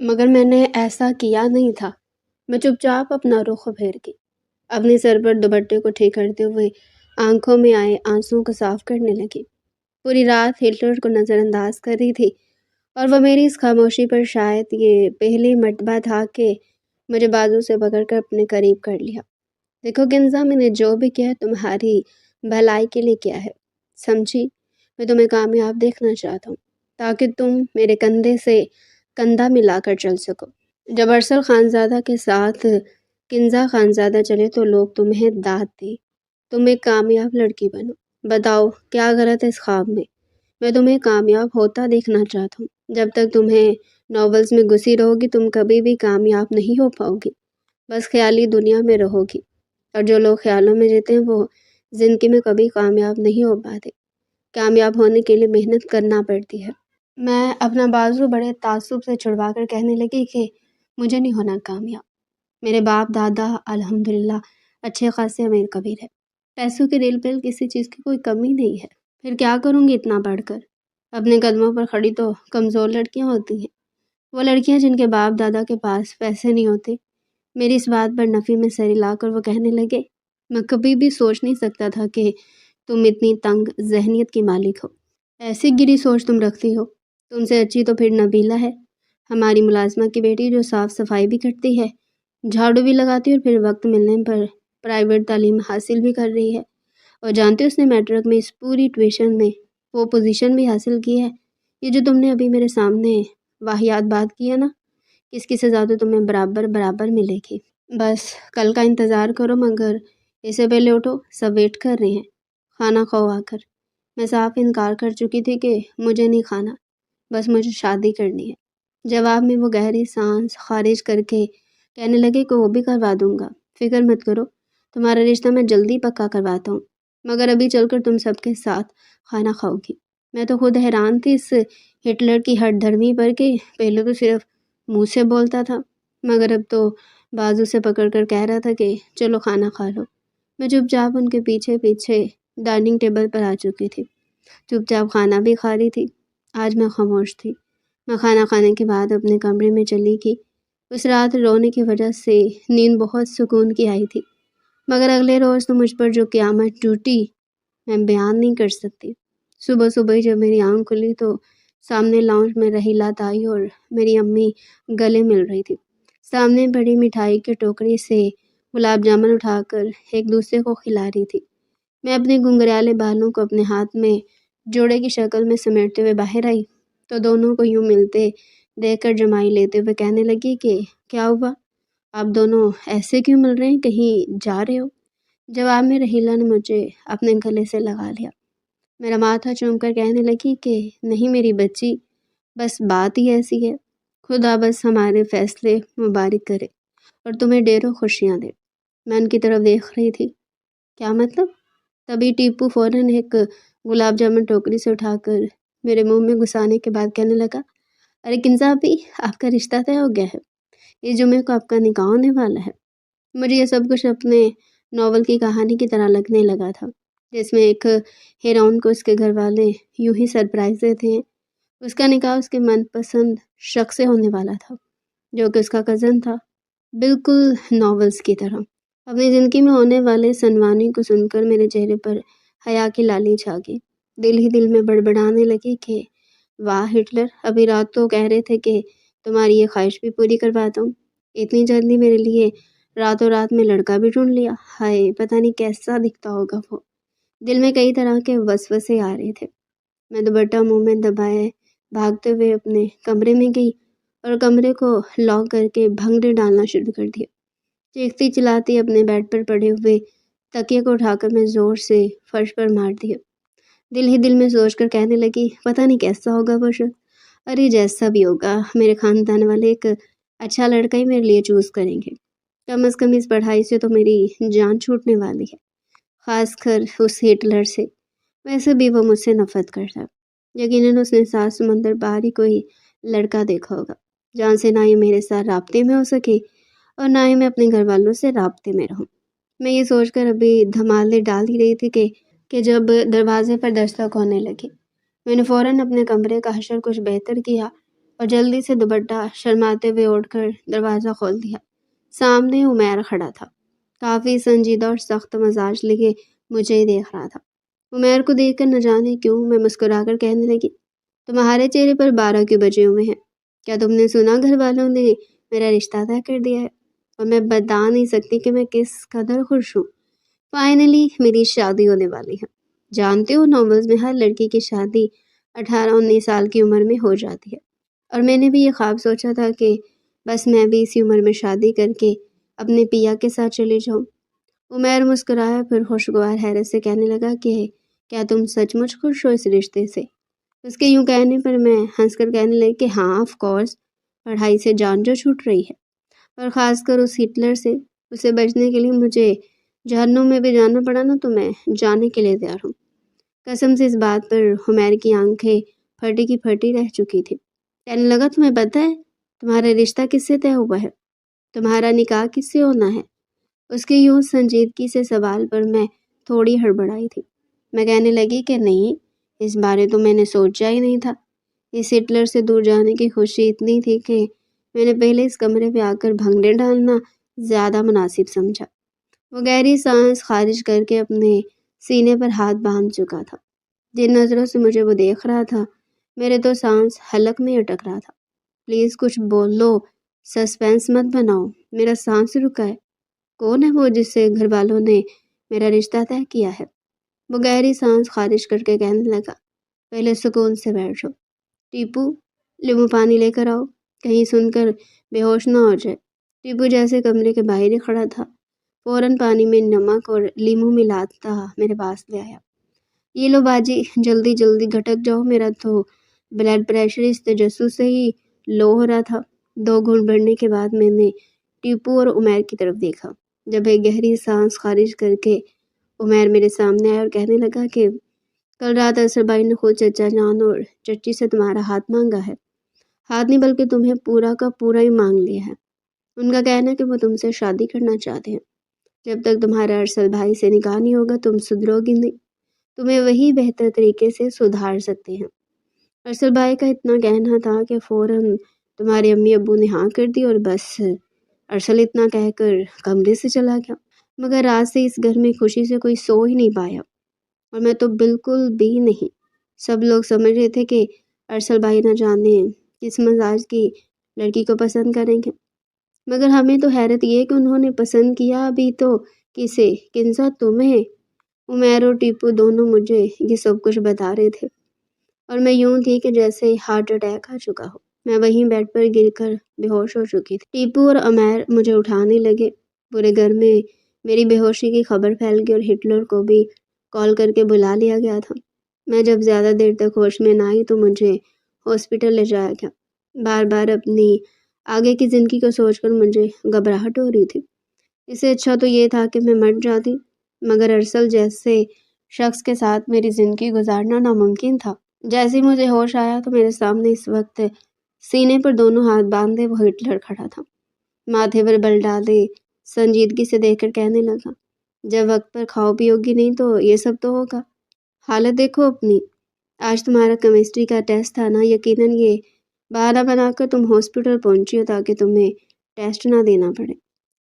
مگر میں نے ایسا کیا نہیں تھا۔ میں چپ چاپ اپنا رخ پھیر گئی، اپنے سر پر دوپٹے کو ٹھیک کرتے ہوئے آنکھوں میں آئے آنسوں کو صاف کرنے لگی۔ پوری رات ہٹلر کو نظر انداز کر رہی تھی اور وہ میری اس خاموشی پر شاید یہ پہلی مرتبہ تھا کہ مجھے بازو سے پکڑ کر اپنے قریب کر لیا۔ دیکھو کنزا، میں نے جو بھی کیا تمہاری بھلائی کے لیے کیا ہے، سمجھی؟ میں تمہیں کامیاب دیکھنا چاہتا ہوں تاکہ تم میرے کندھے سے کندھا ملا کر چل سکو۔ جب ارسل خانزادہ کے ساتھ کنزا خانزادہ چلے تو لوگ تمہیں داد دیں، تم ایک کامیاب لڑکی بنو۔ بتاؤ کیا غلط ہے اس خواب میں؟ میں تمہیں کامیاب ہوتا دیکھنا چاہتا ہوں۔ جب تک تمہیں ناولز میں گھسی رہو گی تم کبھی بھی کامیاب نہیں ہو پاؤ گی، بس خیالی دنیا میں رہو گی، اور جو لوگ خیالوں میں جیتے ہیں وہ زندگی میں کبھی کامیاب نہیں ہو پاتے۔ کامیاب ہونے کے لیے محنت کرنا پڑتی ہے۔ میں اپنا بازو بڑے تعصب سے چھڑوا کر کہنے لگی کہ مجھے نہیں ہونا کامیاب۔ میرے باپ دادا الحمدللہ اچھے خاصے امیر کبیر ہے، پیسوں کے ریل پیل کسی چیز کی کوئی کمی نہیں ہے، پھر کیا کروں گی اتنا پڑھ کر؟ اپنے قدموں پر کھڑی تو کمزور لڑکیاں ہوتی ہیں، وہ لڑکیاں جن کے باپ دادا کے پاس پیسے نہیں ہوتے۔ میری اس بات پر نفی میں سر ہلا کر وہ کہنے لگے، میں کبھی بھی سوچ نہیں سکتا تھا کہ تم اتنی تنگ ذہنیت کی مالک ہو، ایسی گری سوچ تم رکھتی ہو۔ تم سے اچھی تو پھر نبیلہ ہے، ہماری ملازمہ کی بیٹی، جو صاف صفائی بھی کرتی ہے، جھاڑو بھی لگاتی ہے، اور پھر وقت ملنے پر پرائیویٹ تعلیم حاصل بھی کر رہی ہے، اور جانتے ہو اس نے میٹرک میں اس پوری ٹیوشن میں وہ پوزیشن بھی حاصل کی ہے۔ یہ جو تم نے ابھی میرے سامنے واہیات بات کی ہے نا، اس کی سزا تو تمہیں برابر برابر ملے گی۔ بس کل کا انتظار کرو، مگر اس سے پہلے اٹھو، سب ویٹ کر رہے ہیں، کھانا کھاؤ آ کر۔ میں صاف انکار کر چکی تھی کہ مجھے نہیں کھانا، بس مجھے شادی کرنی ہے۔ جواب میں وہ گہری سانس خارج کر کے کہنے لگے کہ وہ بھی کروا دوں گا، فکر مت کرو، تمہارا رشتہ میں جلدی پکا کرواتا ہوں، مگر ابھی چل کر تم سب کے ساتھ کھانا کھاؤ گی۔ میں تو خود حیران تھی اس ہٹلر کی ہٹ دھرمی پر کہ پہلے تو صرف منہ سے بولتا تھا، مگر اب تو بازو سے پکڑ کر کہہ رہا تھا کہ چلو کھانا کھا لو۔ میں چپ چاپ ان کے پیچھے پیچھے ڈائننگ ٹیبل پر آ چکی تھی، چپ چاپ کھانا بھی کھا رہی تھی۔ آج میں خاموش تھی۔ میں کھانا کھانے کے بعد اپنے کمرے میں چلی گئی۔ اس رات رونے کی وجہ سے نیند بہت سکون کی آئی تھی، مگر اگلے روز تو مجھ پر جو قیامت ٹوٹی میں بیان نہیں کر سکتی۔ صبح صبح جب میری آنکھ کھلی تو سامنے لاؤنج میں رحیلہ تائی اور میری امی گلے مل رہی تھی۔ سامنے بڑی مٹھائی کی ٹوکری سے گلاب جامن اٹھا کر ایک دوسرے کو کھلا رہی تھی۔ میں اپنے گھنگھریالے بالوں کو اپنے ہاتھ میں جوڑے کی شکل میں سمیٹتے ہوئے باہر آئی تو دونوں کو یوں ملتے دیکھ کر جمائی لیتے ہوئے کہنے لگی کہ کیا ہوا، آپ دونوں ایسے کیوں مل رہے ہیں، کہیں جا رہے ہو؟ جواب میں رحیلہ نے مجھے اپنے گلے سے لگا لیا۔ میرا ماتھا چوم کر کہنے لگی کہ نہیں میری بچی، بس بات ہی ایسی ہے، خدا بس ہمارے فیصلے مبارک کرے اور تمہیں ڈھیروں خوشیاں دے۔ میں ان کی طرف دیکھ رہی تھی، کیا مطلب؟ تبھی ٹیپو فوراً ایک گلاب جامن ٹوکری سے اٹھا کر میرے منہ میں گھسانے کے بعد کہنے لگا، ارے کنزا بھی، آپ کا رشتہ طے ہو گیا ہے، اس جمعے کو آپ کا نکاح ہونے والا ہے۔ مجھے یہ سب کچھ اپنے ناول کی کہانی کی طرح لگنے لگا تھا، جس میں ایک ہیروئن کو اس کے گھر والے یوں ہی سرپرائز دیتے ہیں۔ اس کا نکاح اس کے من پسند شخص سے ہونے والا تھا، جو کہ اس کا کزن تھا، بالکل ناولز کی طرح۔ اپنی زندگی میں ہونے والے سنوانی کو سن کر میرے چہرے پر حیا کی لالی چھا گئی۔ دل ہی دل میں بڑبڑانے لگی کہ واہ ہٹلر، ابھی رات تو کہہ رہے تھے کہ تمہاری یہ خواہش بھی پوری کرواتا ہوں، اتنی جلدی میرے لیے راتوں رات میں لڑکا بھی ڈھونڈ لیا، ہائے پتہ نہیں کیسا دکھتا ہوگا وہ۔ دل میں کئی طرح کے وسوسے آ رہے تھے۔ میں دوپٹہ منہ میں دبائے بھاگتے ہوئے اپنے کمرے میں گئی اور کمرے کو لاک کر کے بھنگڑے ڈالنا شروع کر دیا۔ چیختی چلاتی اپنے بیڈ پر پڑے ہوئے تکیے کو اٹھا کر میں زور سے فرش پر مار دیا۔ دل ہی دل میں سوچ کر کہنے لگی، پتہ نہیں کیسا ہوگا وہ شخص، ارے جیسا بھی ہوگا میرے خاندان والے ایک اچھا لڑکا ہی میرے لیے چوز کریں گے، کم از کم اس پڑھائی سے تو میری جان چھوٹنے والی ہے، خاص کر اس ہٹلر سے، ویسے بھی وہ مجھ سے نفرت کرتا ہے، یقیناً اس نے 7 سمندر پار ہی کوئی لڑکا دیکھا ہوگا جہاں سے نہ ہی میرے ساتھ رابطے میں ہو سکے اور نہ ہی میں اپنے گھر والوں سے رابطے میں رہوں۔ میں یہ سوچ کر ابھی دھمالے ڈال ہی رہی تھی کہ جب دروازے پر دستک ہونے لگی۔ میں نے فوراً اپنے کمرے کا حشر کچھ بہتر کیا اور جلدی سے دوپٹہ شرماتے ہوئے اٹھ کر دروازہ کھول دیا۔ سامنے عمیر کھڑا تھا، کافی سنجیدہ اور سخت مزاج لیے مجھے ہی دیکھ رہا تھا۔ عمیر کو دیکھ کر نہ جانے کیوں میں مسکرا کر کہنے لگی، تمہارے چہرے پر 12 کیوں بجے ہوئے ہیں؟ کیا تم نے سنا گھر والوں نے میرا رشتہ طے کر دیا ہے؟ اور میں بتا نہیں سکتی کہ میں کس قدر خوش ہوں۔ فائنلی میری شادی ہونے والی ہے۔ جانتے ہو ناولز میں ہر لڑکی کی شادی 18-19 سال کی عمر میں ہو جاتی ہے، اور میں نے بھی یہ خواب سوچا تھا کہ بس میں بھی اسی عمر میں شادی کر کے اپنے پیا کے ساتھ چلی جاؤں۔ عمیر مسکرایا، پھر خوشگوار حیرت سے کہنے لگا کہ کیا تم سچ مچ خوش ہو اس رشتے سے؟ اس کے یوں کہنے پر میں ہنس کر کہنے لگی کہ ہاں آف کورس، پڑھائی سے جان جو چھوٹ رہی ہے، اور خاص کر اس ہٹلر سے، اسے بچنے کے لیے مجھے جہنم میں بھی جانا پڑا نا تو میں جانے کے لیے تیار ہوں۔ قسم سے اس بات پر عمیر کی آنکھیں پھٹی کی پھٹی رہ چکی تھی۔ کہنے لگا، تمہیں پتہ ہے تمہارا رشتہ کس سے طے ہوا ہے؟ تمہارا نکاح کس سے ہونا ہے؟ اس کے یوں سنجیدگی سے سوال پر میں تھوڑی ہڑبڑائی تھی۔ میں کہنے لگی کہ نہیں، اس بارے تو میں نے سوچا ہی نہیں تھا۔ اس ہٹلر سے دور جانے کی خوشی اتنی تھی کہ میں نے پہلے اس کمرے پہ آ کر بھنگڑے ڈالنا زیادہ مناسب سمجھا۔ وہ گہری سانس خارج کر کے اپنے سینے پر ہاتھ باندھ چکا تھا۔ جن نظروں سے مجھے وہ دیکھ رہا تھا، میرے تو سانس حلق میں اٹک رہا تھا۔ پلیز کچھ بولو، سسپینس مت بناؤ، میرا سانس رکا ہے۔ کون ہے وہ جس سے گھر والوں نے میرا رشتہ طے کیا ہے؟ وہ گہری سانس خارج کر کے کہنے لگا، پہلے سکون سے بیٹھ جاؤ۔ ٹیپو، لیمو پانی لے کر آؤ، کہیں سن کر بے ہوش نہ ہو جائے۔ ٹیپو جیسے کمرے کے باہر ہی کھڑا تھا، فوراً پانی میں نمک اور لیمو ملاتا میرے پاس لے آیا۔ یہ لو باجی، جلدی جلدی گھٹک جاؤ، میرا تو بلڈ پریشر اس تجسس سے ہی لو ہو رہا تھا۔ 2 گھونٹ بھرنے کے بعد میں نے ٹیپو اور عمیر کی طرف دیکھا۔ جب ایک گہری سانس خارج کر کے عمیر میرے سامنے آیا اور کہنے لگا کہ کل رات ارسل بھائی نے خود چچا جان اور چچی سے تمہارا ہاتھ مانگا ہے۔ ہاتھ نہیں بلکہ تمہیں پورا کا پورا ہی مانگ لیا ہے۔ ان کا کہنا ہے کہ وہ تم سے شادی کرنا چاہتے ہیں۔ جب تک تمہارا ارسل بھائی سے نکاح نہیں ہوگا تم سدھرو گی نہیں، تمہیں وہی بہتر طریقے سے سدھار سکتے ہیں۔ ارسل بھائی کا اتنا کہنا تھا کہ فوراً تمہارے امی ابو نے ہاں کر دی اور بس ارسل اتنا کہہ کر کمرے سے چلا گیا۔ مگر رات سے اس گھر میں خوشی سے کوئی سو ہی نہیں پایا، اور میں تو بالکل بھی نہیں۔ سب لوگ سمجھ رہے تھے کہ ارسل بھائی نہ جانے کس مزاج کی لڑکی کو پسند کریں گے، مگر ہمیں تو حیرت یہ کہ انہوں نے پسند کیا بھی تو کسے؟ کنزا تمہیں۔ عمیر اور ٹیپو دونوں مجھے یہ سب کچھ بتا رہے تھے، اور میں یوں تھی کہ جیسے ہارٹ اٹیک آ چکا ہو۔ میں وہیں بیڈ پر گر کر بے ہوش ہو چکی تھی۔ ٹیپو اور عمیر مجھے اٹھانے لگے۔ پورے گھر میں میری بے ہوشی کی خبر پھیل گئی اور ہٹلر کو بھی کال کر کے بلا لیا گیا تھا۔ میں جب زیادہ دیر تک ہوش میں نہ آئی تو مجھے ہاسپٹل لے جایا گیا۔ بار بار اپنی آگے کی زندگی کو سوچ کر مجھے گھبراہٹ ہو رہی تھی۔ اس سے اچھا تو یہ تھا کہ میں مر جاتی، مگر ارسل جیسے شخص کے ساتھ میری زندگی گزارنا ناممکن تھا۔ جیسے ہی مجھے ہوش آیا تو میرے سامنے اس وقت سینے پر دونوں ہاتھ باندھے وہ ہٹلر کھڑا تھا، ماتھے پر بل ڈالے سنجیدگی سے دیکھ کر کہنے لگا، جب وقت پر کھاؤ پیو گی نہیں تو یہ سب تو ہوگا۔ حالت دیکھو اپنی۔ آج تمہارا کیمسٹری کا ٹیسٹ تھا نا، یقیناً یہ بہانہ بنا کر تم ہاسپٹل پہنچی ہو تاکہ تمہیں ٹیسٹ نہ دینا پڑے۔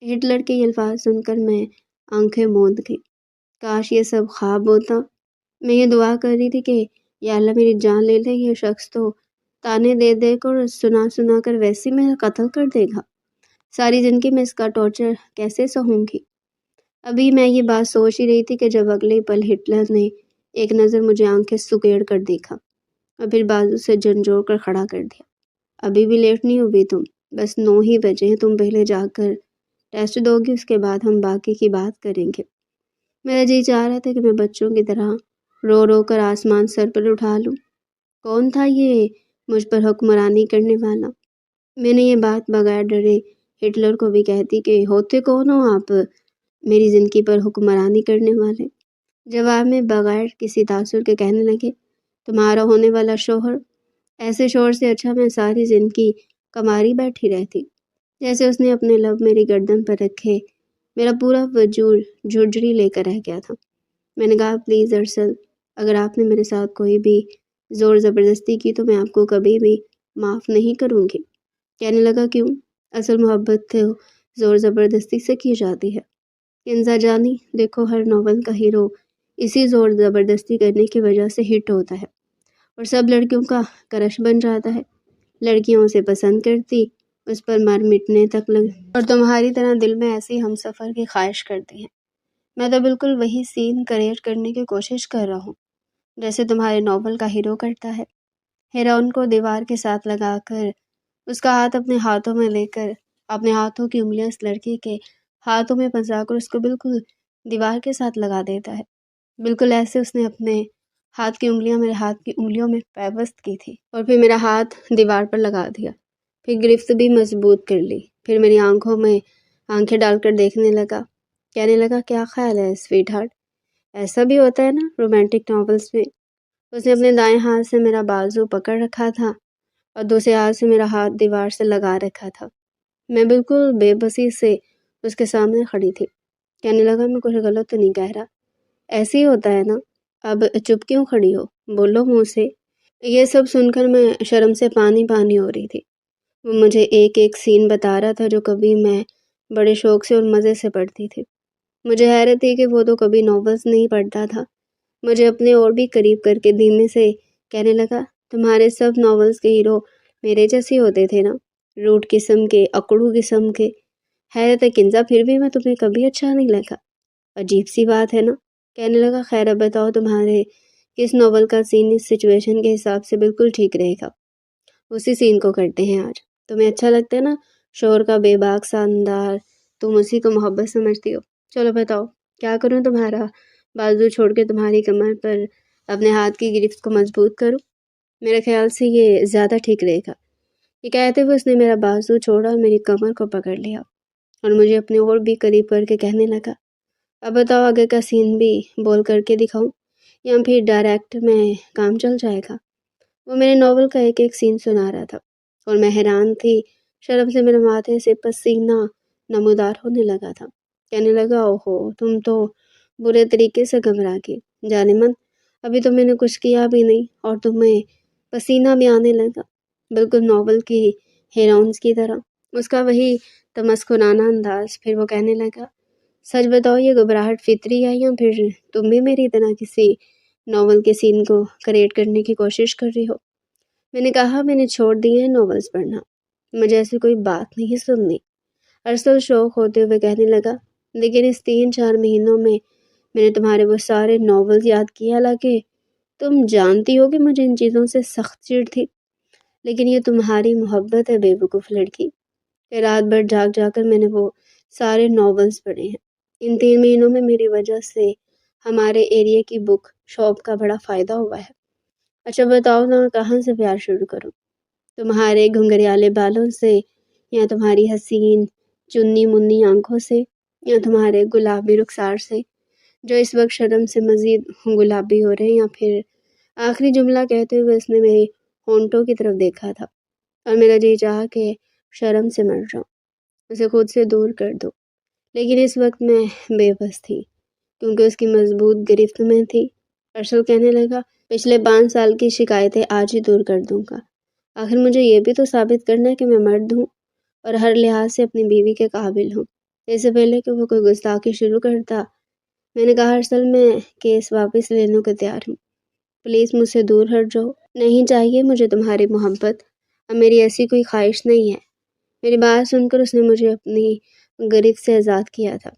ہٹلر کے یہ الفاظ سن کر میں آنکھیں موند گئی۔ کاش یہ سب خواب ہوتا۔ میں یہ دعا کر رہی تھی کہ یا اللہ میری جان لے لے، یہ شخص تو تانے دے دے کر سنا سنا کر ویسے میرا قتل کر دے گا۔ ساری زندگی میں اس کا ٹارچر کیسے سہوں گی؟ ابھی میں یہ بات سوچ ہی رہی تھی کہ جب اگلے پل ہٹلر نے ایک نظر مجھے آنکھیں سکیڑ کر دیکھا اور پھر بازو سے جھنجھوڑ کر کھڑا کر دیا۔ ابھی بھی لیٹ نہیں ہوئی تم، بس 9 ہی بجے ہیں، تم پہلے جا کر ٹیسٹ دو گی، اس کے بعد ہم باقی کی بات کریں گے۔ میرا جی چاہ رہا تھا کہ میں بچوں کی طرح رو رو کر آسمان سر پر اٹھا لوں۔ کون تھا یہ مجھ پر حکمرانی کرنے والا؟ میں نے یہ بات بغیر ڈرے ہٹلر کو بھی کہتی کہ ہوتے کون ہو آپ میری زندگی پر حکمرانی کرنے والے؟ جواب میں بغیر کسی تاثر کے کہنے لگے، تمہارا ہونے والا شوہر۔ ایسے شوہر سے اچھا میں ساری زندگی کماری بیٹھی رہتی۔ جیسے اس نے اپنے لب میری گردن پر رکھے میرا پورا وجود جھرجھری لے کر رہ گیا تھا۔ میں نے کہا، پلیز ارسل، اگر آپ نے میرے ساتھ کوئی بھی زور زبردستی کی تو میں آپ کو کبھی بھی معاف نہیں کروں گی۔ کہنے لگا کیوں؟ اصل محبت تو زور زبردستی سے کی جاتی ہے۔ کنزا جانی، دیکھو ہر ناول کا ہیرو اسی زور زبردستی کرنے کی وجہ سے ہٹ ہوتا ہے اور سب لڑکیوں کا کرش بن جاتا ہے۔ لڑکیاں اسے پسند کرتی، اس پر مر مٹنے تک لگ، اور تمہاری طرح دل میں ایسی ہم سفر کی خواہش کرتی ہیں۔ میں تو بالکل وہی سین کریٹ کرنے کی کوشش کر رہا ہوں جیسے تمہارے ناول کا ہیرو کرتا ہے۔ ہیروئن کو دیوار کے ساتھ لگا کر، اس کا ہاتھ اپنے ہاتھوں میں لے کر، اپنے ہاتھوں کی انگلیاں اس لڑکی کے ہاتھوں میں پھنسا کر اس کو بالکل دیوار کے ساتھ لگا دیتا ہے۔ بالکل ایسے اس نے اپنے ہاتھ کی انگلیاں میرے ہاتھ کی انگلیوں میں پیوست کی تھی اور پھر میرا ہاتھ دیوار پر لگا دیا، پھر گرفت بھی مضبوط کر لی، پھر میری آنکھوں میں آنکھیں ڈال کر دیکھنے لگا، کہنے لگا کیا خیال ہے سویٹ ہارٹ؟ ایسا بھی ہوتا ہے نا رومانٹک ناولز میں۔ اس نے اپنے دائیں ہاتھ سے میرا بازو پکڑ رکھا تھا اور دوسرے ہاتھ سے میرا ہاتھ دیوار سے لگا رکھا تھا۔ میں بالکل بے بسی سے اس کے سامنے کھڑی تھی۔ کہنے لگا میں کچھ غلط تو نہیں کہہ رہا؟ ایسے ہی ہوتا ہے نا، اب چپ کیوں کھڑی ہو؟ بولو منہ سے۔ یہ سب سن کر میں شرم سے پانی پانی ہو رہی تھی۔ وہ مجھے ایک ایک سین بتا رہا تھا جو کبھی میں بڑے شوق سے اور مزے سے پڑھتی تھی۔ مجھے حیرت تھی کہ وہ تو کبھی ناولز نہیں پڑھتا تھا۔ مجھے اپنے اور بھی قریب کر کے دھیمے سے کہنے لگا تمہارے سب ناولز کے ہیرو میرے جیسے ہوتے تھے نا، روٹ قسم کے، اکڑو قسم کے۔ حیرت ہے کنزا، پھر بھی میں تمہیں کبھی اچھا نہیں لگا؟ عجیب سی بات ہے نا۔ کہنے لگا خیر اب بتاؤ تمہارے کس ناول کا سین اس سچویشن کے حساب سے بالکل ٹھیک رہے گا؟ اسی سین کو کرتے ہیں آج۔ تمہیں اچھا لگتا ہے نا شور کا بے باک سا انداز، تم اسی کو محبت سمجھتی ہو۔ چلو بتاؤ کیا کروں؟ تمہارا بازو چھوڑ کے تمہاری کمر پر اپنے ہاتھ کی گرفت کو مضبوط کروں؟ میرے خیال سے یہ زیادہ ٹھیک رہے گا۔ یہ کہتے ہوئے اس نے میرا بازو چھوڑا اور میری کمر کو پکڑ لیا اور مجھے اپنے اور بھی قریب کر کے کہنے لگا اب بتاؤ آگے کا سین بھی بول کر کے دکھاؤں یا پھر ڈائریکٹ میں کام چل جائے گا؟ وہ میرے ناول کا ایک ایک سین سنا رہا تھا اور میں حیران تھی۔ شرم سے میرے ماتھے سے پسینہ نمودار ہونے لگا تھا۔ کہنے لگا اوہو تم تو برے طریقے سے گھبرا گئی، جانے من ابھی تو میں نے کچھ کیا بھی نہیں اور تمہیں پسینہ بھی آنے لگا، بالکل ناول کی ہیروئنز کی طرح۔ اس کا وہی تمسخرانہ انداز۔ پھر وہ کہنے لگا سچ بتاؤ یہ گھبراہٹ فطری ہے یا پھر تم بھی میری طرح کسی ناول کے سین کو کریٹ کرنے کی کوشش کر رہی ہو؟ میں نے کہا میں نے چھوڑ دیے ہیں ناولز پڑھنا، مجھے ایسی کوئی بات نہیں سننی۔ ارسل شوق ہوتے ہوئے کہنے لگا لیکن اس 3-4 مہینوں میں نے تمہارے وہ سارے ناولز یاد کیے، حالانکہ تم جانتی ہو کہ مجھے ان چیزوں سے سخت چڑ تھی، لیکن یہ تمہاری محبت ہے بے وقوف لڑکی کہ رات بھر جاگ جا کر میں نے وہ سارے ناولز پڑھے ہیں۔ ان 3 مہینوں میں میری وجہ سے ہمارے ایریا کی بک شاپ کا بڑا فائدہ ہوا ہے۔ اچھا بتاؤ نا کہاں سے پیار شروع کروں؟ تمہارے گھنگریالے بالوں سے یا تمہاری حسین چنی منی آنکھوں سے یا تمہارے گلابی رخسار سے جو اس وقت شرم سے مزید گلابی ہو رہے ہیں، یا پھر آخری جملہ کہتے ہوئے اس نے میرے ہونٹوں کی طرف دیکھا تھا اور میرا جی چاہا کہ شرم سے مر جاؤں، اسے خود سے دور کر دو، لیکن اس وقت میں بے بس تھی کیونکہ اس کی مضبوط گرفت میں تھی۔ ارشل کہنے لگا پچھلے 5 سال کی شکایتیں آج ہی دور کر دوں گا، آخر مجھے یہ بھی تو ثابت کرنا ہے کہ میں مرد ہوں اور ہر لحاظ سے اپنی بیوی کے قابل ہوں۔ اس سے پہلے کہ وہ کوئی گستاخی شروع کرتا میں نے کہا ارسل میں کیس واپس لینے کو تیار ہوں، پلیز مجھ سے دور ہٹ جاؤ، نہیں چاہیے مجھے تمہاری محبت، اب میری ایسی کوئی خواہش نہیں ہے۔ میری بات سن کر اس نے مجھے اپنی گرفت سے آزاد کیا تھا،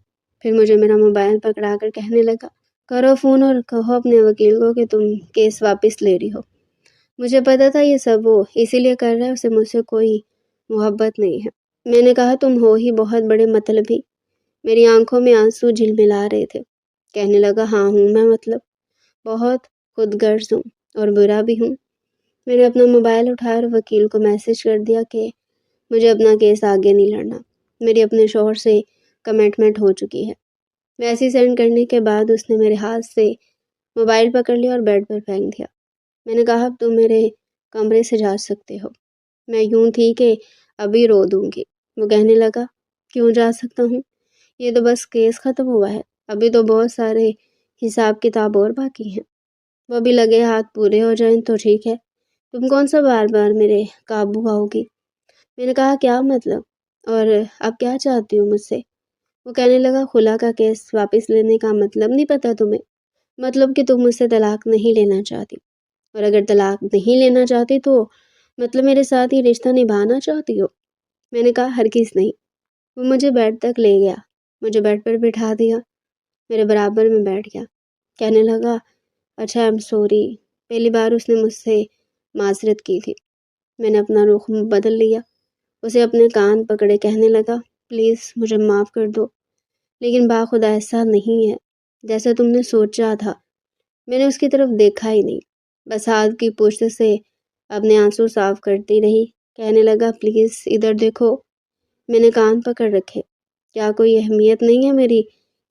پھر مجھے میرا موبائل پکڑا کر کہنے لگا کرو فون اور کہو اپنے وکیل کو کہ تم کیس واپس لے رہی ہو۔ مجھے پتا تھا یہ سب وہ اسی لیے کر رہا ہے، اسے مجھ سے کوئی محبت نہیں ہے۔ میں نے کہا تم ہو ہی بہت بڑے مطلبی۔ میری آنکھوں میں آنسو جھلملا رہے تھے۔ کہنے لگا ہاں ہوں میں مطلب بہت خود غرض ہوں اور برا بھی ہوں۔ میں نے اپنا موبائل اٹھایا اور وکیل کو میسج کر دیا کہ مجھے اپنا کیس آگے نہیں لڑنا، میری اپنے شوہر سے کمٹمنٹ ہو چکی ہے۔ میسج سینڈ کرنے کے بعد اس نے میرے ہاتھ سے موبائل پکڑ لیا اور بیڈ پر پھینک دیا۔ میں نے کہا اب تم میرے کمرے سے جا سکتے ہو۔ میں یوں تھی کہ ابھی رو دوں گی۔ وہ کہنے لگا کیوں جا سکتا ہوں؟ یہ تو بس کیس ختم ہوا ہے، ابھی تو بہت سارے حساب کتاب اور باقی ہیں، وہ بھی لگے ہاتھ پورے ہو جائیں تو ٹھیک ہے، تم کون سا بار بار میرے قابو آؤگی؟ میں نے کہا کیا مطلب؟ اور اب کیا چاہتی ہو مجھ سے؟ وہ کہنے لگا خلا کا کیس واپس لینے کا مطلب نہیں پتہ تمہیں؟ مطلب کہ تم مجھ سے طلاق نہیں لینا چاہتی، اور اگر طلاق نہیں لینا چاہتی تو مطلب میرے ساتھ یہ رشتہ نبھانا چاہتی ہو؟ میں نے کہا ہرگز نہیں۔ وہ مجھے بیڈ تک لے گیا، مجھے بیڈ پر بٹھا دیا، میرے برابر میں بیٹھ گیا، کہنے لگا اچھا آئی ایم سوری۔ پہلی بار اس نے مجھ سے معذرت کی تھی۔ میں نے اپنا رخ بدل لیا، اسے اپنے کان پکڑے کہنے لگا پلیز مجھے معاف کر دو، لیکن باخدا ایسا نہیں ہے جیسا تم نے سوچا تھا۔ میں نے اس کی طرف دیکھا ہی نہیں، بس ہاتھ کی پشت سے اپنے آنسو صاف کرتی رہی، کہنے لگا پلیز ادھر دیکھو۔ میں نے کان پکڑ رکھے، کیا کوئی اہمیت نہیں ہے میری؟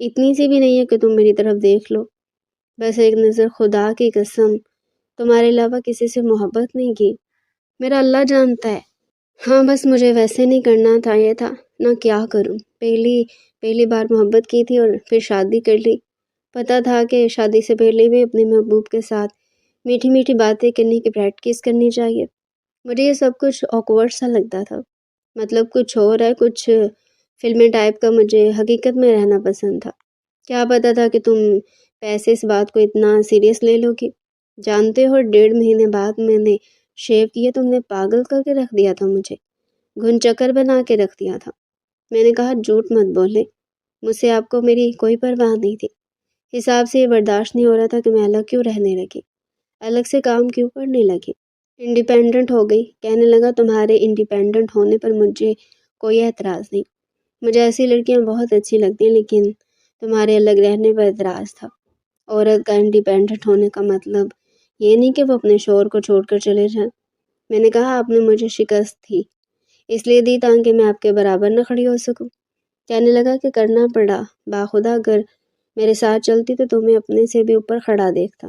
اتنی سی بھی نہیں ہے کہ تم میری طرف دیکھ لو؟ بس ایک نظر، خدا کی قسم تمہارے علاوہ کسی سے محبت نہیں کی، میرا اللہ جانتا ہے۔ ہاں بس مجھے ویسے نہیں کرنا تھا، یہ تھا نہ کیا کروں۔ پہلی بار محبت کی تھی اور پھر شادی کر لی۔ پتہ تھا کہ شادی سے پہلے بھی اپنے محبوب کے ساتھ میٹھی میٹھی باتیں کرنے کی پریکٹس کرنی چاہیے۔ مجھے یہ سب کچھ آکورڈ سا لگتا تھا، مطلب کچھ اور ہے، کچھ فلمی ٹائپ کا۔ مجھے حقیقت میں رہنا پسند تھا۔ کیا پتہ تھا کہ تم پیسے اس بات کو اتنا سیریس لے لو گی؟ جانتے ہو 1.5 مہینے بعد میں نے شیو کیے، تم نے پاگل کر کے رکھ دیا تھا، مجھے گھن چکر بنا کے رکھ دیا تھا۔ میں نے کہا جھوٹ مت بولے، مجھ سے آپ کو میری کوئی پرواہ نہیں تھی۔ حساب سے یہ برداشت نہیں ہو رہا تھا کہ میں الگ کیوں رہنے لگی، الگ سے کام کیوں کرنے لگی، انڈیپینڈنٹ ہو گئی۔ کہنے لگا تمہارے انڈیپینڈنٹ ہونے پر مجھے کوئی اعتراض نہیں، مجھے ایسی لڑکیاں بہت اچھی لگتی ہیں، لیکن تمہارے الگ رہنے پر اعتراض تھا۔ عورت کا انڈیپینڈنٹ ہونے کا مطلب یہ نہیں کہ وہ اپنے شوہر کو چھوڑ کر چلے جائیں۔ میں نے کہا آپ نے مجھے شکست تھی اس لیے دی تاکہ میں آپ کے برابر نہ کھڑی ہو سکوں۔ کہنے لگا کہ کرنا پڑا، باخدا اگر میرے ساتھ چلتی تو تمہیں اپنے سے بھی اوپر کھڑا دیکھتا۔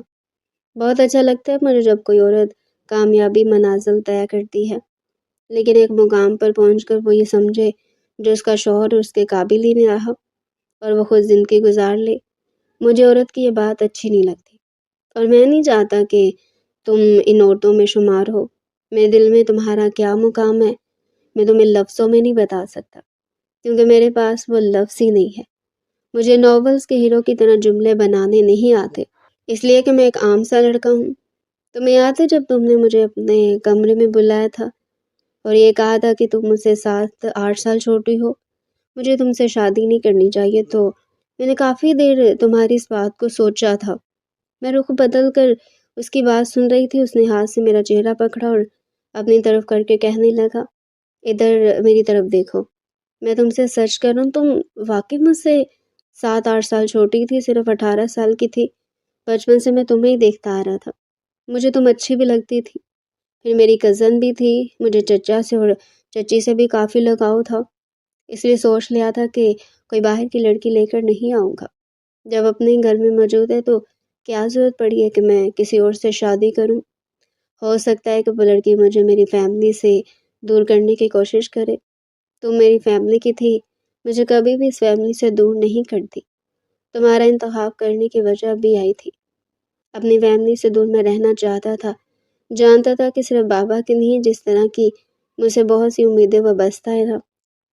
بہت اچھا لگتا ہے مجھے جب کوئی عورت کامیابی منازل طے کرتی ہے، لیکن ایک مقام پر پہنچ کر وہ یہ سمجھے جو اس کا شوہر اس کے قابل ہی نہیں رہا اور وہ خود زندگی گزار لے۔ مجھے عورت کی یہ بات اچھی نہیں لگتی، اور میں نہیں چاہتا کہ تم ان عورتوں میں شمار ہو۔ میرے دل میں تمہارا کیا مقام ہے میں تمہیں لفظوں میں نہیں بتا سکتا، کیونکہ میرے پاس وہ لفظ ہی نہیں ہے۔ مجھے ناولز کے ہیرو کی طرح جملے بنانے نہیں آتے، اس لیے کہ میں ایک عام سا لڑکا ہوں۔ تمہیں یاد ہے جب تم نے مجھے اپنے کمرے میں بلایا تھا اور یہ کہا تھا کہ تم مجھ سے 7-8 سال چھوٹی ہو، مجھے تم سے شادی نہیں کرنی چاہیے، تو میں نے کافی دیر تمہاری اس بات کو سوچا تھا۔ میں رخ بدل کر اس کی بات سن رہی تھی، اس نے ہاتھ سے میرا چہرہ پکڑا اور اپنی طرف کر کے کہنے لگا ادھر میری طرف دیکھو، میں تم سے سچ کر رہا ہوں، تم واقعی مجھ سے 7-8 سال چھوٹی تھی، صرف 18 سال کی تھی۔ بچپن سے میں تمہیں ہی دیکھتا آ رہا تھا، مجھے تم اچھی بھی لگتی تھی، پھر میری کزن بھی تھی، مجھے چچا سے اور چچی سے بھی کافی لگاؤ تھا، اس لیے سوچ لیا تھا کہ کوئی باہر کی لڑکی لے کر نہیں آؤں گا۔ جب اپنے گھر میں موجود ہے تو کیا ضرورت پڑی ہے کہ میں کسی اور سے شادی کروں؟ ہو سکتا ہے کہ وہ لڑکی مجھے میری فیملی سے دور کرنے کی کوشش کرے۔ تم میری فیملی کی تھی، مجھے کبھی بھی اس فیملی سے دور نہیں کرتی۔ تمہارا انتخاب کرنے کی وجہ بھی آئی تھی، اپنی فیملی سے دور میں رہنا چاہتا تھا، جانتا تھا کہ صرف بابا کی نہیں، جس طرح کی مجھ سے بہت سی امیدیں وابستہ تھا،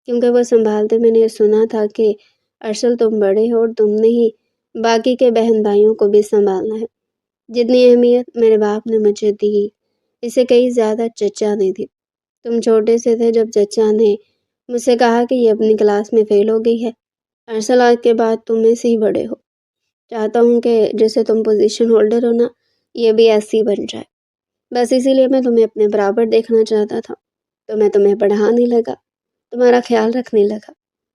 کیونکہ وہ سنبھالتے میں نے سنا تھا کہ ارسل تم بڑے ہو اور تم نے ہی باقی کے بہن بھائیوں کو بھی سنبھالنا ہے۔ جتنی اہمیت میرے باپ نے مجھے دی، اس سے کئی زیادہ چچا نے دی۔ تم چھوٹے سے تھے جب چچا نے مجھ سے کہا کہ یہ اپنی کلاس میں فیل ہو گئی ہے، ارسل آج کے بعد تم میں سے ہی بڑے ہو، چاہتا ہوں کہ جیسے تم پوزیشن ہولڈر ہو نا، یہ بھی ایسی بن جائے۔ بس اسی لیے میں تمہیں اپنے برابر دیکھنا چاہتا تھا، تو میں تمہیں پڑھانے لگا، تمہارا خیال رکھنے لگا۔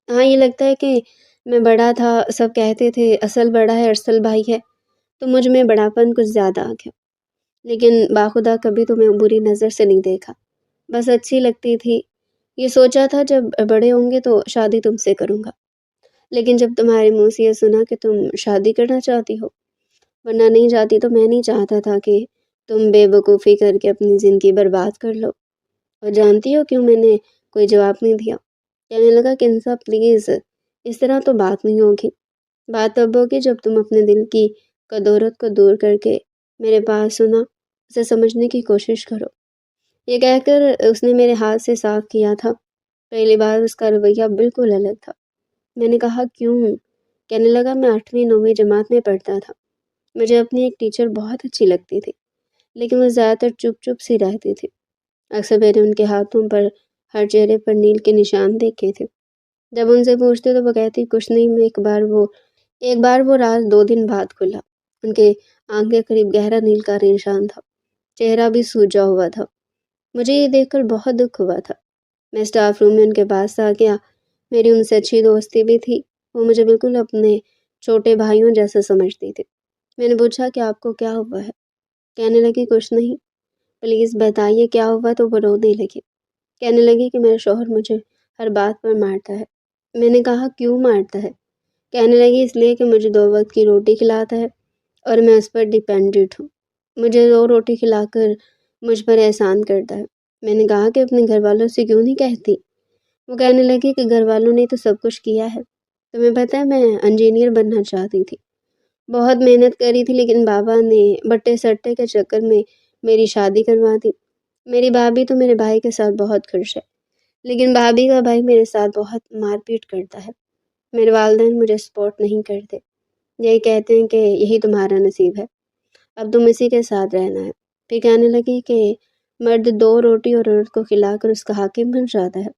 ہاں یہ لگتا ہے کہ میں بڑا تھا، سب کہتے تھے اصل بڑا ہے ارسل بھائی ہے، تو مجھ میں بڑاپن کچھ زیادہ آ گیا، لیکن باخدا کبھی تمہیں بری نظر سے نہیں دیکھا، بس اچھی لگتی تھی۔ یہ سوچا تھا جب بڑے ہوں گے تو شادی تم سے کروں گا، لیکن جب تمہارے منہ سے یہ سنا کہ تم شادی کرنا چاہتی ہو ورنہ نہیں چاہتی، تو میں نہیں چاہتا تھا کہ تم بے وقوفی کر کے اپنی زندگی برباد کر لو۔ اور جانتی ہو کیوں میں نے کوئی جواب نہیں دیا؟ کہنے لگا کنسا پلیز اس طرح تو بات نہیں ہوگی، بات تب ہوگی جب تم اپنے دل کی کدورت کو دور کر کے میرے پاس سنا، اسے سمجھنے کی کوشش کرو۔ یہ کہہ کر اس نے میرے ہاتھ سے صاف کیا تھا۔ پہلی بار اس کا رویہ بالکل الگ تھا۔ میں نے کہا کیوں؟ کہنے لگا میں 8ویں 9ویں جماعت میں پڑھتا تھا، مجھے اپنی ایک ٹیچر بہت اچھی لگتی تھی، لیکن وہ زیادہ تر چپ چپ سی رہتی تھی۔ اکثر میں نے ان کے ہاتھوں پر ہر چہرے پر نیل کے نشان دیکھے تھے۔ جب ان سے پوچھتے تو وہ کہتی کچھ نہیں، میں ایک بار وہ راز 2 دن بعد کھلا۔ ان کے آنکھ کے قریب گہرا نیل کا نشان تھا، چہرہ بھی سوجا ہوا تھا۔ مجھے یہ دیکھ کر بہت دکھ ہوا تھا۔ میں اسٹاف روم میں ان کے پاس آ گیا۔ میری ان سے اچھی دوستی بھی تھی، وہ مجھے بالکل اپنے چھوٹے بھائیوں جیسا سمجھتی تھی۔ میں نے پوچھا کہ آپ کو کیا ہوا ہے؟ کہنے لگی کچھ نہیں، پلیز بتائیے کیا ہوا، تو وہ رونے لگی۔ کہنے لگی کہ میرا شوہر مجھے ہر بات پر مارتا ہے۔ میں نے کہا کیوں مارتا ہے؟ کہنے لگی اس لیے کہ مجھے 2 وقت کی روٹی کھلاتا ہے اور میں اس پر ڈیپینڈنٹ ہوں۔ مجھے 2 روٹی کھلا کر مجھ پر احسان کرتا ہے۔ میں نے کہا کہ اپنے گھر والوں سے کیوں نہیں کہتی؟ وہ کہنے لگی کہ گھر والوں نے تو سب کچھ کیا ہے، تمہیں پتہ ہے میں انجینئر بننا چاہتی تھی، بہت محنت کری تھی، لیکن بابا نے بٹے سٹے کے چکر میں میری شادی کروا دی۔ میری بھابھی تو میرے بھائی کے ساتھ بہت خوش ہے، لیکن بھابھی کا بھائی میرے ساتھ بہت مار پیٹ کرتا ہے۔ میرے والدین مجھے سپورٹ نہیں کرتے، یہی کہتے ہیں کہ یہی تمہارا نصیب ہے، اب تم اسی کے ساتھ رہنا ہے۔ پھر کہنے لگی کہ مرد 2 روٹی اور عورت کو کھلا کر اس کا حاکم بن جاتا ہے۔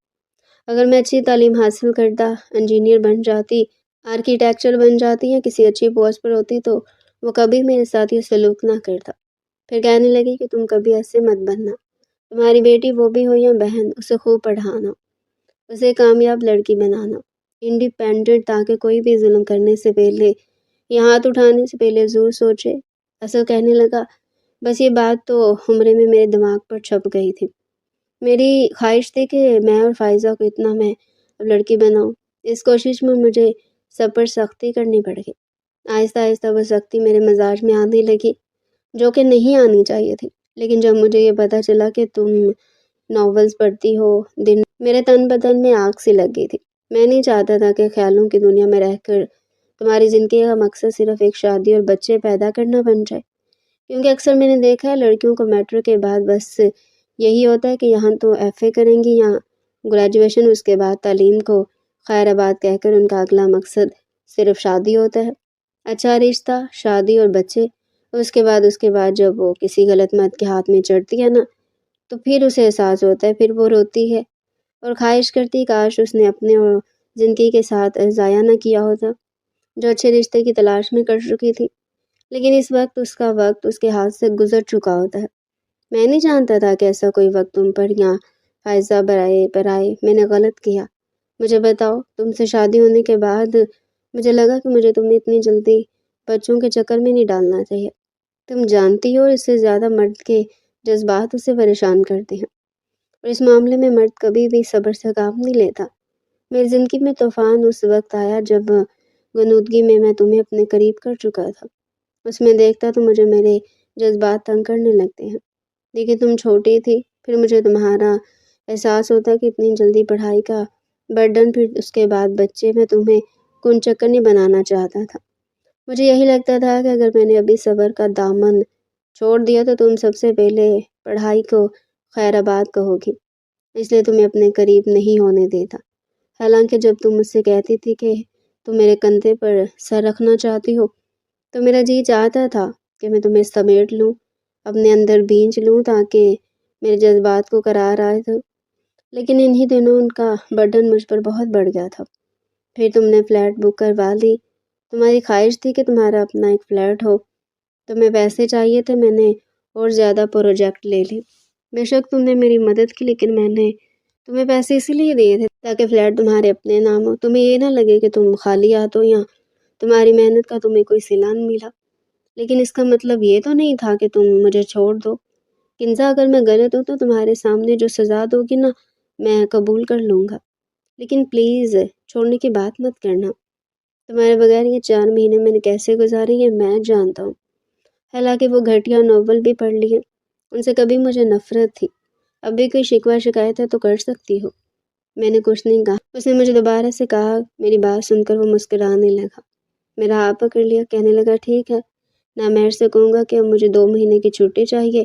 اگر میں اچھی تعلیم حاصل کرتا، انجینئر بن جاتی، آرکیٹیکچر بن جاتی یا کسی اچھی پوسٹ پر ہوتی تو وہ کبھی میرے ساتھ یہ سلوک نہ کرتا۔ پھر کہنے لگی کہ تم کبھی ایسے مت بننا، تمہاری بیٹی وہ بھی ہو یا بہن، اسے خوب پڑھانا، اسے کامیاب لڑکی بنانا، انڈیپینڈنٹ، تاکہ کوئی بھی ظلم کرنے سے پہلے یا ہاتھ اٹھانے سے پہلے ضرور سوچے۔ اصل کہنے لگا بس یہ بات تو عمرے میں میرے دماغ پر چھپ گئی تھی۔ میری خواہش تھی کہ میں اور فائزہ کو اتنا میں اب لڑکی بناؤں۔ اس کوشش میں مجھے سب پر سختی کرنی پڑ گئی۔ آہستہ آہستہ وہ سختی میرے مزاج میں آنے لگی، جو کہ نہیں آنی چاہیے تھی۔ لیکن جب مجھے یہ پتہ چلا کہ تم ناولز پڑھتی ہو، دن میرے تن بدن میں آگ سی لگ گئی تھی۔ میں نہیں چاہتا تھا کہ خیالوں کی دنیا میں رہ کر تمہاری زندگی کا مقصد صرف ایک شادی اور بچے پیدا کرنا بن جائے، کیونکہ اکثر میں نے دیکھا ہے لڑکیوں کو میٹرک کے بعد بس یہی ہوتا ہے کہ یہاں تو ایف اے کریں گی یا گریجویشن، اس کے بعد تعلیم کو خیر آباد کہہ کر ان کا اگلا مقصد صرف شادی ہوتا ہے، اچھا رشتہ، شادی اور بچے۔ اس کے بعد جب وہ کسی غلط مرد کے ہاتھ میں چڑھتی ہے نا، تو پھر اسے احساس ہوتا ہے، پھر وہ روتی ہے اور خواہش کرتی کاش اس نے اپنے اور زندگی کے ساتھ ضائع نہ کیا ہوتا، جو اچھے رشتے کی تلاش میں کر چکی تھی۔ لیکن اس وقت اس کا وقت اس کے ہاتھ سے گزر چکا ہوتا ہے۔ میں نہیں جانتا تھا کہ ایسا کوئی وقت تم پر یا فائزہ پر آئے۔ میں نے غلط کیا۔ مجھے بتاؤ، تم سے شادی ہونے کے بعد مجھے لگا کہ مجھے تمہیں اتنی جلدی بچوں کے چکر میں نہیں ڈالنا چاہیے۔ تم جانتی ہو اس سے زیادہ مرد کے جذبات اسے پریشان کرتے ہیں، اور اس معاملے میں مرد کبھی بھی صبر سے کام نہیں لیتا۔ میری زندگی میں طوفان اس وقت آیا جب غنودگی میں میں تمہیں اپنے قریب کر چکا تھا۔ اس میں دیکھتا تو مجھے میرے جذبات تنگ کرنے لگتے ہیں، لیکن تم چھوٹی تھی، پھر مجھے تمہارا احساس ہوتا کہ اتنی جلدی پڑھائی کا برڈن، پھر اس کے بعد بچے، میں تمہیں کن چکر نہیں بنانا چاہتا تھا۔ مجھے یہی لگتا تھا کہ اگر میں نے ابھی صبر کا دامن چھوڑ دیا تو تم سب سے پہلے پڑھائی کو خیر آباد کہو گی، اس لیے تمہیں اپنے قریب نہیں ہونے دیتا۔ حالانکہ جب تم مجھ سے کہتی تھی کہ تم میرے کندھے پر سر رکھنا چاہتی ہو، تو میرا جی چاہتا تھا کہ میں تمہیں سمیٹ لوں، اپنے اندر بھینچ لوں، تاکہ میرے جذبات کو قرار آئے تو، لیکن انہی دنوں ان کا برڈن مجھ پر بہت بڑھ گیا تھا۔ پھر تم نے فلیٹ بک کروا لی، تمہاری خواہش تھی کہ تمہارا اپنا ایک فلیٹ ہو، تمہیں پیسے چاہیے تھے، میں نے اور زیادہ پروجیکٹ لے لی۔ بے شک تم نے میری مدد کی، لیکن میں نے تمہیں پیسے اسی لیے دیے تھے تاکہ فلیٹ تمہارے اپنے نام ہو، تمہیں یہ نہ لگے کہ تم خالی ہاتھ ہو یا تمہاری محنت کا تمہیں کوئی صلہ نہیں ملا۔ لیکن اس کا مطلب یہ تو نہیں تھا کہ تم مجھے چھوڑ دو۔ کنزا، اگر میں غلط ہوں تو تمہارے سامنے جو سزا دوگی نا، میں قبول کر لوں گا، لیکن پلیز چھوڑنے کی بات مت کرنا۔ تمہارے بغیر یہ 4 مہینے میں نے کیسے گزارے یہ میں جانتا ہوں۔ حالانکہ وہ گھٹیا ناول بھی پڑھ لیے، ان سے کبھی مجھے نفرت تھی۔ اب بھی کوئی شکوہ شکایت ہے تو کر سکتی ہو۔ میں نے کچھ نہیں کہا۔ اس نے مجھے دوبارہ سے کہا۔ میری بات سن کر وہ مسکرانے لگا، میرا ہاتھ پکڑ لیا، کہنے لگا ٹھیک ہے، نہ مہر سے کہوں گا کہ اب مجھے 2 مہینے کی چھٹی چاہیے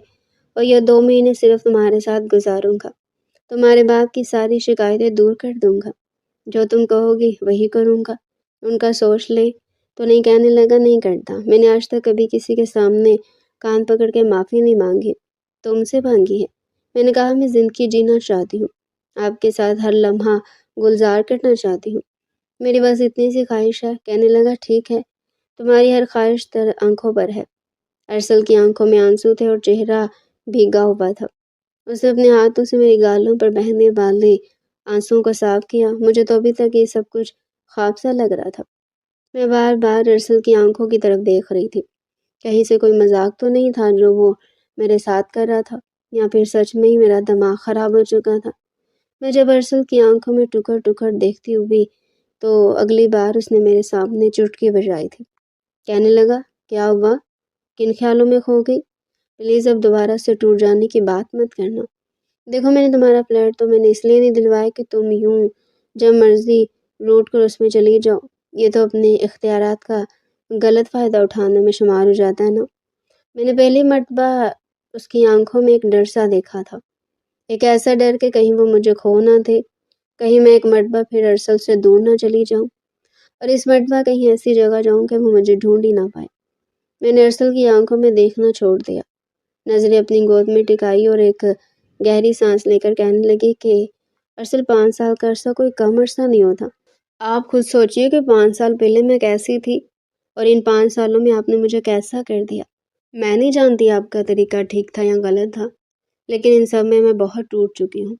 اور یہ 2 مہینے صرف تمہارے ساتھ گزاروں گا۔ تمہارے باپ کی ساری شکایتیں دور کر دوں گا۔ جو تم کہو گی وہی کروں گا۔ ان کا سوچ لے تو نہیں کہنے لگا، نہیں کرتا۔ میں نے آج تک کبھی کسی کے سامنے کان پکڑ کے معافی نہیں مانگی، تم سے مانگی ہے۔ میں نے کہا میں زندگی جینا چاہتی ہوں، آپ کے ساتھ ہر لمحہ گلزار کرنا چاہتی ہوں، میری بس اتنی سی خواہش ہے۔ کہنے لگا ٹھیک ہے، تمہاری ہر خواہش تر آنکھوں پر ہے۔ ارسل کی آنکھوں میں آنسو تھے اور چہرہ بھیگا ہوا تھا۔ اس نے اپنے ہاتھوں سے میری گالوں پر بہنے والے آنسوؤں کو صاف کیا۔ مجھے تو ابھی تک یہ سب کچھ خواب سا لگ رہا تھا۔ میں بار بار ارسل کی آنکھوں کی طرف دیکھ رہی تھی، کہیں سے کوئی مذاق تو نہیں تھا جو وہ میرے ساتھ کر رہا تھا، یا پھر سچ میں ہی میرا دماغ خراب ہو چکا تھا۔ میں جب ارسل کی آنکھوں میں ٹکر ٹکر دیکھتی ہوئی تو اگلی بار اس نے میرے سامنے چٹکی بجائی تھی۔ کہنے لگا کیا ہوا، کن خیالوں میں کھو گئی؟ پلیز اب دوبارہ سے ٹوٹ جانے کی بات مت کرنا۔ دیکھو میں نے تمہارا فلیٹ تو میں نے اس لیے نہیں دلوایا کہ تم یوں جب مرضی روٹ کر اس میں چلی جاؤ، یہ تو اپنے اختیارات کا غلط فائدہ اٹھانے میں شمار ہو جاتا ہے نا۔ میں نے پہلی مرتبہ اس کی آنکھوں میں ایک ڈر سا دیکھا تھا، ایک ایسا ڈر کہ کہیں وہ مجھے کھو نہ دے، کہیں میں ایک مرتبہ پھر ارسل سے دور نہ چلی جاؤں، اور اس مرتبہ کہیں ایسی جگہ جاؤں کہ وہ مجھے ڈھونڈ ہی نہ پائے۔ میں نے ارسل کی آنکھوں میں دیکھنا چھوڑ دیا، نظریں اپنی گود میں ٹکائی اور ایک گہری سانس لے کر کہنے لگی کہ ارسل 5 سال کا عرصہ کوئی کم عرصہ نہیں ہوتا۔ آپ خود سوچئے کہ 5 سال پہلے میں کیسی تھی اور ان 5 سالوں میں آپ نے مجھے کیسا کر دیا۔ میں نہیں جانتی آپ کا طریقہ ٹھیک تھا یا غلط تھا، لیکن ان سب میں بہت ٹوٹ چکی ہوں،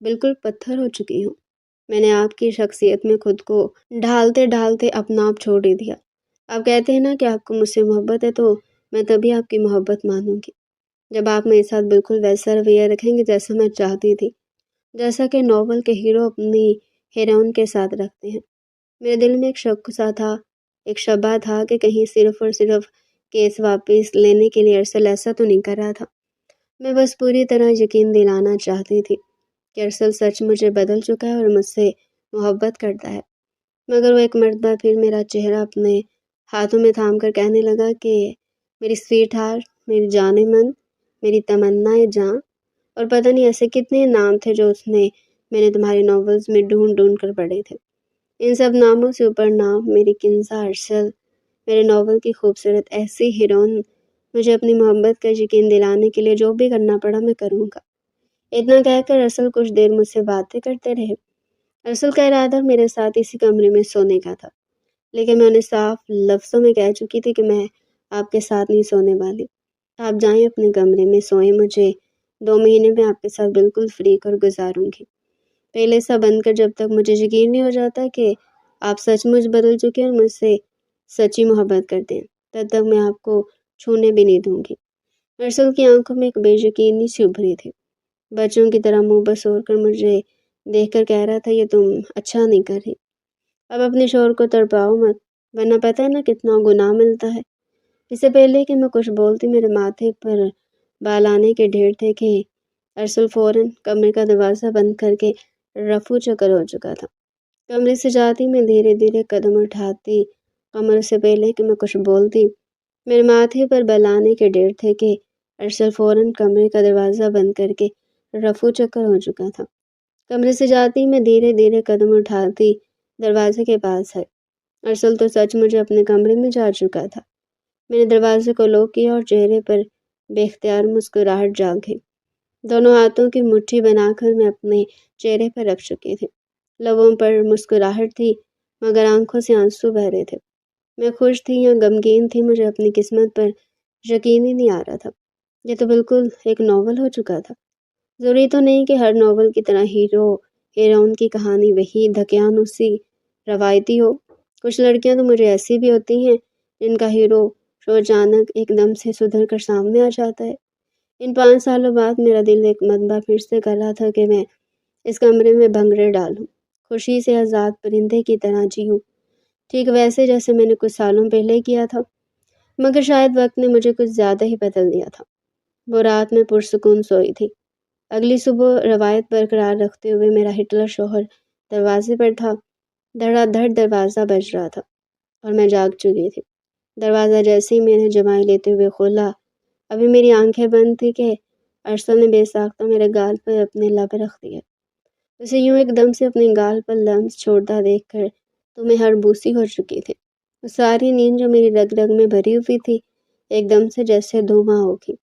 بالکل پتھر ہو چکی ہوں۔ میں نے آپ کی شخصیت میں خود کو ڈھالتے ڈھالتے اپنا آپ چھوڑ ہی دیا۔ آپ کہتے ہیں نا کہ آپ کو مجھ سے محبت ہے، تو میں تبھی آپ کی محبت مانوں گی جب آپ میرے ساتھ بالکل ویسا رویہ رکھیں گے جیسا میں چاہتی تھی، جیسا کہ ناول کے ہیرو اپنی ہیروئن کے ساتھ رکھتے ہیں۔ میرے دل میں ایک شک سا تھا، ایک شبہ تھا کہ کہیں صرف اور صرف کیس واپس لینے کے لیے ارسل ایسا تو نہیں کر رہا تھا۔ میں بس پوری طرح یقین دلانا چاہتی تھی کہ ارسل سچ مجھے بدل چکا ہے اور مجھ سے محبت کرتا ہے، مگر وہ ایک مرتبہ پھر میرا چہرہ اپنے ہاتھوں میں تھام کر کہنے لگا کہ میری سویٹ ہارٹ، میری جان من، میری تمنا جاں، اور پتہ نہیں ایسے کتنے نام تھے جو اس نے میں نے تمہارے ناولز میں ڈھونڈ ڈھونڈ کر پڑھے تھے۔ ان سب ناموں سے اوپر نام میری کنزا ارسل، میرے ناول کی خوبصورت ایسی ہیروئن، مجھے اپنی محبت کا یقین دلانے کے لیے جو بھی کرنا پڑا میں کروں گا۔ اتنا کہہ کر ارسل کچھ دیر مجھ سے باتیں کرتے رہے۔ ارسل کا ارادہ میرے ساتھ اسی کمرے میں سونے کا تھا، لیکن میں انہیں صاف لفظوں میں کہہ چکی تھی کہ میں آپ کے ساتھ نہیں سونے والی۔ آپ جائیں اپنے کمرے میں سوئیں، مجھے 2 مہینے میں آپ کے ساتھ بالکل فری کر گزاروں گی، پہلے سا بن کر، جب تک مجھے یقین نہیں ہو جاتا کہ آپ سچ مچ بدل چکے اور مجھ سے سچی محبت کرتے ہیں، تب تک میں آپ کو چھونے بھی نہیں دوں گی۔ ارسل کی آنکھوں میں ایک بے یقینی سی ابھری تھی، بچوں کی طرح منہ بسور کر مجھے دیکھ کر کہہ رہا تھا یہ تم اچھا نہیں کر رہی، اب اپنے شوہر کو تڑپاؤ مت، ورنہ پتہ ہے نا کتنا گناہ ملتا ہے۔ اس سے پہلے کہ میں کچھ بولتی میرے ماتھے پر بال آنے کے ڈھیر تھے کہ ارسل فوراً کمرے کا دروازہ بند کر کے رفو چکر ہو چکا تھا۔ کمرے سے جاتی میں دھیرے دھیرے قدم اٹھاتی، کمرے سے پہلے کہ میں کچھ بولتی میرے ماتھے پر بال آنے کے ڈھیر تھے کہ ارسل فوراً کمرے کا دروازہ بند کر کے رفو چکر ہو چکا تھا۔ کمرے سے جاتی میں دھیرے دھیرے قدم اٹھاتی دروازے کے پاس ہے، ارسل تو سچ مجھے اپنے کمرے میں جا چکا تھا۔ میں نے دروازے کو لوک کیا اور چہرے پر بے اختیار مسکراہٹ جاگ گئی۔ دونوں ہاتھوں کی مٹھی بنا کر میں اپنے چہرے پر رکھ چکی تھی، لبوں پر مسکراہٹ تھی مگر آنکھوں سے آنسو بہ رہے تھے۔ میں خوش تھی یا غمگین تھی، مجھے اپنی قسمت پر یقین ہی نہیں آ رہا تھا۔ یہ تو بالکل ایک ناول ہو چکا تھا۔ ضروری تو نہیں کہ ہر ناول کی طرح ہیرو ہیروئن کی کہانی وہی دھکیانوسی روایتی ہو۔ کچھ لڑکیاں تو مجھے ایسی بھی ہوتی ہیں جن کا ہیرو اچانک ایک دم سے سدھر کر سامنے آ جاتا ہے۔ ان 5 سالوں بعد میرا دل ایک مرتبہ پھر سے کر رہا تھا کہ میں اس کمرے میں بھنگڑے ڈالوں، خوشی سے آزاد پرندے کی طرح جیوں، ٹھیک ویسے جیسے میں نے کچھ سالوں پہلے کیا تھا، مگر شاید وقت نے مجھے کچھ زیادہ ہی بدل دیا تھا۔ وہ رات میں پرسکون سوئی تھی۔ اگلی صبح روایت برقرار رکھتے ہوئے میرا ہٹلر شوہر دروازے پر تھا، دھڑا دھڑ دروازہ بج رہا تھا اور میں جاگ چکی تھی۔ دروازہ جیسے ہی میں نے جمائی لیتے ہوئے کھولا، ابھی میری آنکھیں بند تھی کہ ارسل نے بے ساختہ میرے گال پر اپنے لب رکھ دیے۔ اسے یوں ایک دم سے اپنے گال پر لمس چھوڑتا دیکھ کر تو میں ہڑبوسی ہو چکی تھی۔ وہ ساری نیند جو میری رگ رگ میں بھری ہوئی تھی ایک دم سے جیسے دھواں ہو گئی۔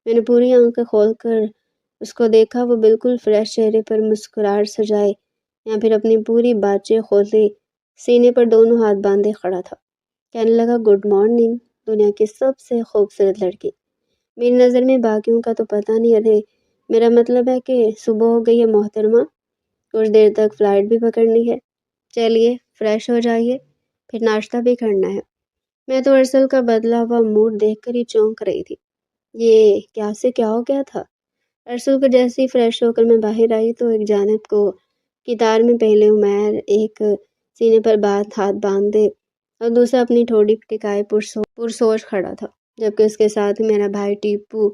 میں نے پوری آنکھیں کھول کر اس کو دیکھا۔ وہ بالکل فریش چہرے پر مسکراہٹ سجائے یا پھر اپنی پوری باتیں کھولے سینے پر دونوں ہاتھ باندھے کھڑا تھا۔ کہنے لگا، گڈ مارننگ دنیا کی سب سے خوبصورت لڑکی۔ میری نظر میں باقیوں کا تو پتہ نہیں، ارے میرا مطلب ہے کہ صبح ہو گئی ہے محترمہ، کچھ دیر تک فلائٹ بھی پکڑنی ہے، چلیے فریش ہو جائیے، پھر ناشتہ بھی کرنا ہے۔ میں تو ارسل کا بدلا ہوا موڈ دیکھ کر ہی چونک رہی تھی۔ یہ کیا ہو گیا تھا؟ ارسل کو جیسے ہی فریش ہو کر میں باہر آئی تو ایک جانب کو قطار میں پہلے عمیر ایک سینے پر ہاتھ باندھے اور دوسرا اپنی ٹھوڑی ٹکائے پرسوچ کھڑا تھا، جبکہ اس کے ساتھ ہی میرا بھائی ٹیپو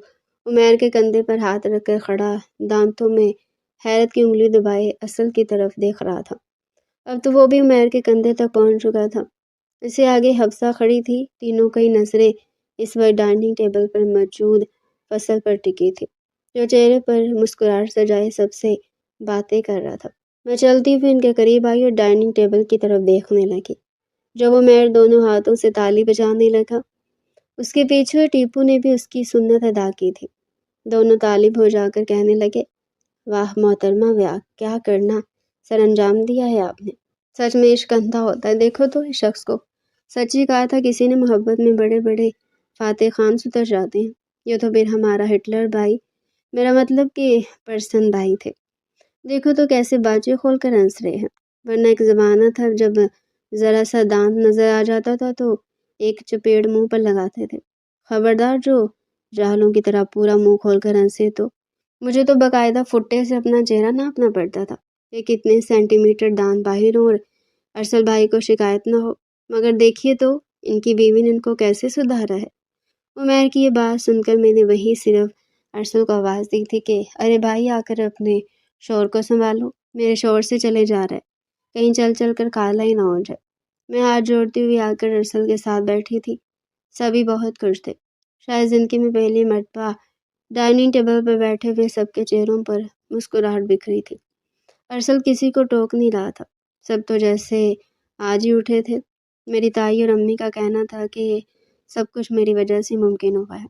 عمیر کے کندھے پر ہاتھ رکھ کر کھڑا، دانتوں میں حیرت کی انگلی دبائے اصل کی طرف دیکھ رہا تھا۔ اب تو وہ بھی عمیر کے کندھے تک پہنچ چکا تھا۔ اس سے آگے حفصہ کھڑی تھی۔ تینوں کی نظریں اس وقت ڈائننگ ٹیبل پر موجود فصل پر ٹکی تھی، جو چہرے پر مسکراہٹ سجائے سب سے باتیں کر رہا تھا۔ میں چلتی ہوئی ان کے قریب آئی اور ڈائننگ ٹیبل کی طرف دیکھنے لگی۔ جب عمیر دونوں ہاتھوں سے تالی بجانے لگا، اس کے پیچھے ٹیپو نے بھی اس کی سنت ادا کی تھی۔ دونوں تالی بجا کر کہنے لگے، واہ محترمہ واہ، کیا کرنا سر انجام دیا ہے آپ نے، سچ میں عشق اندھا ہوتا ہے۔ دیکھو تو اس شخص کو، سچ ہی کہا تھا کسی نے، محبت میں بڑے بڑے فاتح خان ستر جاتے ہیں۔ یہ تو پھر ہمارا ہٹلر بھائی، میرا مطلب کہ پرسن بھائی تھے، دیکھو تو کیسے باجے کھول کر ہنس رہے ہیں۔ ورنہ ایک زمانہ تھا جب ذرا سا دانت نظر آ جاتا تھا تو ایک چپیڑ منہ پر لگاتے تھے۔ خبردار جو جاہلوں کی طرح پورا منہ کھول کر ہنسے تو مجھے تو باقاعدہ فٹے سے اپنا چہرہ ناپنا پڑتا تھا کہ کتنے سینٹی میٹر دانت باہر ہوں اور ارسل بھائی کو شکایت نہ ہو۔ مگر دیکھیے تو ان کی بیوی نے ان کو کیسے سدھارا ہے۔ عمیر کی یہ بات سن کر میں نے وہی صرف ارسل کو آواز دی تھی کہ ارے بھائی آ کر اپنے شوہر کو سنبھالو، میرے شوہر سے چلے جا رہا ہے، کہیں چل چل کر کالا ہی نہ ہو جائے۔ میں ہاتھ جوڑتی ہوئی آ کر ارسل کے ساتھ بیٹھی تھی۔ سبھی بہت خوش تھے، شاید زندگی میں پہلی مرتبہ ڈائننگ ٹیبل پر بیٹھے ہوئے سب کے چہروں پر مسکراہٹ بکھری تھی۔ ارسل کسی کو ٹوک نہیں رہا تھا، سب تو جیسے آج ہی اٹھے تھے۔ میری تائی اور امی کا کہنا تھا کہ یہ سب کچھ میری وجہ سے ممکن ہوا ہے۔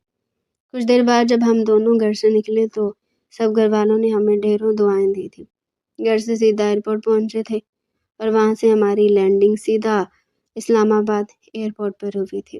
کچھ دیر بعد جب ہم دونوں گھر سے نکلے تو سب گھر والوں نے ہمیں ڈھیروں دعائیں دی تھی۔ گھر سے سیدھا ایئرپورٹ پہنچے تھے اور وہاں سے ہماری لینڈنگ سیدھا اسلام آباد ایئرپورٹ پر ہوئی تھی۔